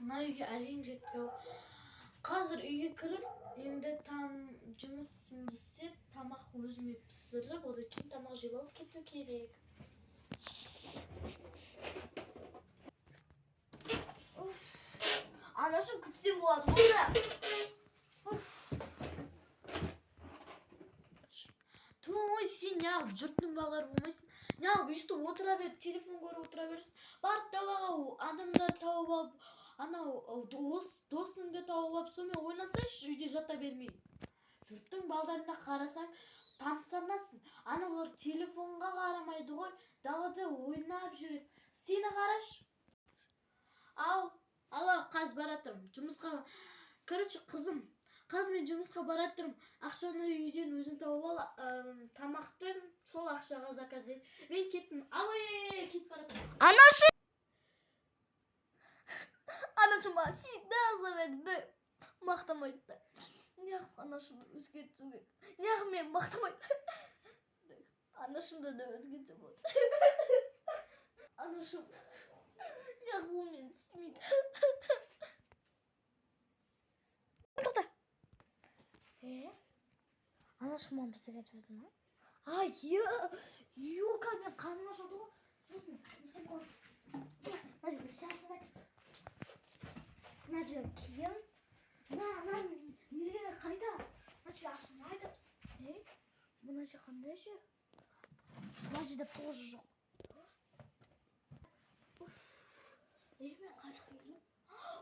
мына үйге әлең жетті. Қазір үйге кіріп, енді жұмысымды істеп, тамақ өзіме пісіріп, одан кейін тамақ жеп алып кету керек. Анашым күтсем болады ғой. Той, сен неғып жұрттың балалары болмайсың. Неғып өйстіп отыра беріп, телефон көріп отыра берсің. Барып далаға адамдар тауып алып, анау досыңды тауып алып, сонымен ойнасайшы, үйде жата бермей. Жұрттың балдарына қарасаң, тамсанасың. Аналар телефонға қарамайды ғой, далада ойнап жүреді. Сені қараш. Алло, қаз баратырым. Жұмысқа, короче, қызым. Қазір мен жұмысқа баратырым. Ақшаны үйден өзің тауып ал, тамақты сол ақшаға заказ ет. Мен кеттім. Алло, кет баратырым. Анашым! Анашым бала всегда зовет, мақтамайды. Неғып анашымды өзгертуге? Неғып мен мақтамайды? Анашымды да өзгертсе болады. Анашым, неғып ол мені сүймейді? Тоқта. Анашым маған бір сәгат жайды ма? Юка, мен қаныма жады ғой. Сен қой. Мына жерге киім. Неге қайда? Мына жерге ақшаны айтып. Мына жер қандай жер? Мына жерде тоже жоқ. Мен қашып келдім.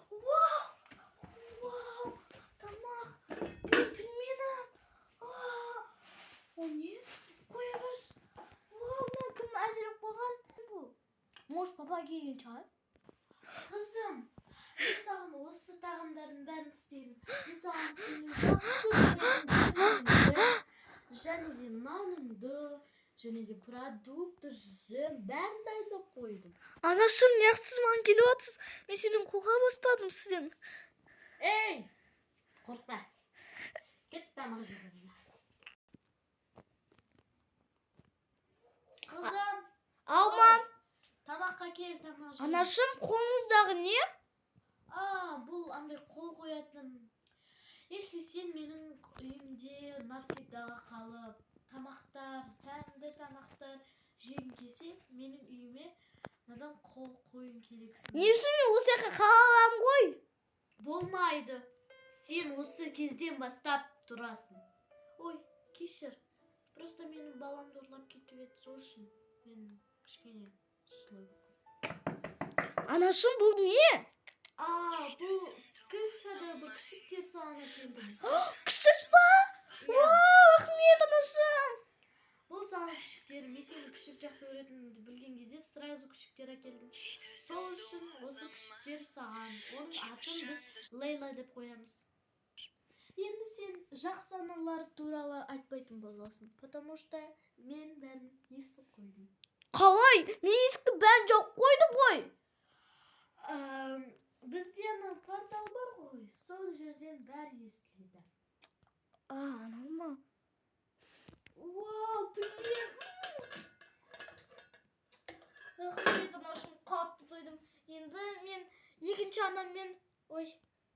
Вау! Тамақ! Пельмені! О, не? Қоя берші. Вау, мына кім әзірлеп қойған? Может, папа келген шығар? Қызым, мен саған осы тағамдардың бәрін істеймін. Мен саған және де нанымды, және де продукты, жүзім, бәрін дайындап қойдым. Анашым, неғып сіз маған келіп жатсыз? Мен сенен қорқа бастадым сізден. Ей, қорқпа. Кет тамақ жеуге. Қызым. Алмам. Тамаққа кел, тамақ жеуге. Анашым, қолыңыздағы не? Бұл андай қол қоятын. Если сен менің үйімде навсегдаға қалып, тәмді тамақтар жегің келсе, менің үйіме надан қол қойын керексің. Не үшін мен осы жаққа қалам ғой? Болмайды. Сен осы кезден бастап тұрасың. Ой, кешір. Просто менің баламды ұрлап кетіп еді, сол үшін мен кішкене солай болдым. Анашым, бұл не? Бұл Кіршада бір күшіктер саған әкелдім. Күшік па? Рахмет, анашым. Бұл саған күшіктер. Мен сені күшік жақсы көретінімді білген кезде сразу күшіктер әкелдім. Сол үшін осы күшіктер саған. Оның атын біз Лейла деп қоямыз. Енді сен жақсы аналар туралы айтпайтын боласың, потому что мен бәрін естіп қойдым. Қалай? Мен есікті бәрін жауып қойдым ғой. Бізде ана портал бар ғой, сол жерден бәрі естіледі. Анау ма? Вау, пельмен! Рахмет, анашым, қатты тойдым. Енді мен екінші анаммен, ой,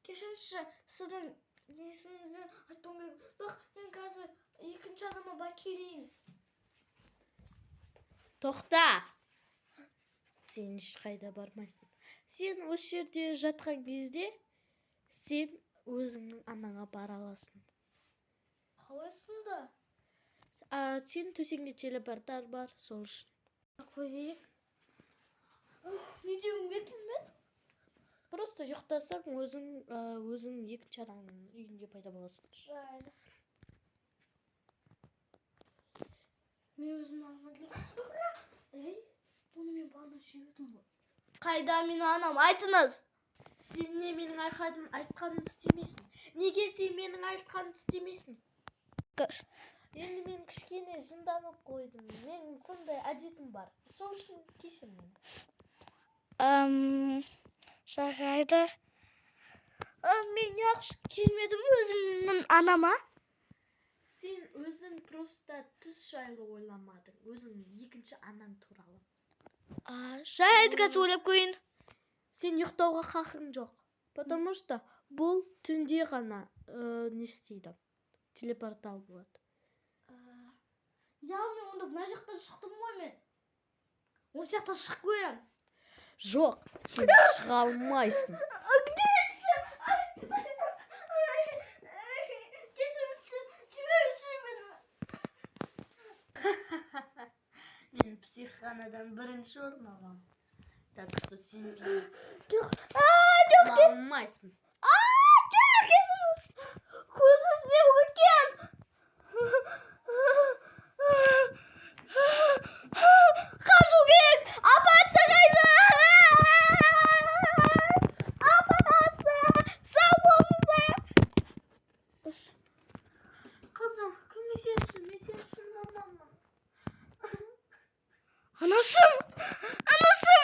кешіріңізші, сіздің несіңізді айтпам керек. Бірақ мен қазір екінші анама бар келейін. Тоқта! Сен ешқайда бармайсың. Сен осы жерде жатқан кезде, сен өзіңнің анаңа бара аласың. Қалайсың да? Сен төсеңде телепортар бар, сол үшін. Қойып. Не деуім кетім мен? Просто ұйықтасаң, өзің екінші анаңның үйінде пайда боласың. Жайды. Мен өзім анама келем. Бұны мен бағана жеуедім ғой. Қайда менің анам, айтыңыз. Сен не менің айтқанымды істемейсің? Неге сен менің айтқанымды істемейсің? Енді мен кішкене жынданып қойдым. Мен сондай әдетім бар. Сол үшін кешір мені. Жарайды. Мен неғып келмедім өзімнің анама? Сен өзің просто түс жайлы ойламадың. Өзің екінші анаң туралы. Жарайды, қазір ойлап қойын. Сен ұйықтауға хақың жоқ. Потому что бұл түнде ғана не істейді. Телепортал болады. Яғни онда мына жақтан шықтым ғой мен. Ол жақтан шығып қоямын. Жоқ, сен шыға алмайсың. Кешіріңізші, жіберіңізші мені. Мен психханадан бірінші орын аламын. Так что сен мені Жоқ, алмайсың. көзім іздеп кеткен. Қашу керек. Апасы қайда? Апасы, сау болыңыздар. Қызым, көмектесші, мен сен үшін мамаммын. Анашым. Анашым.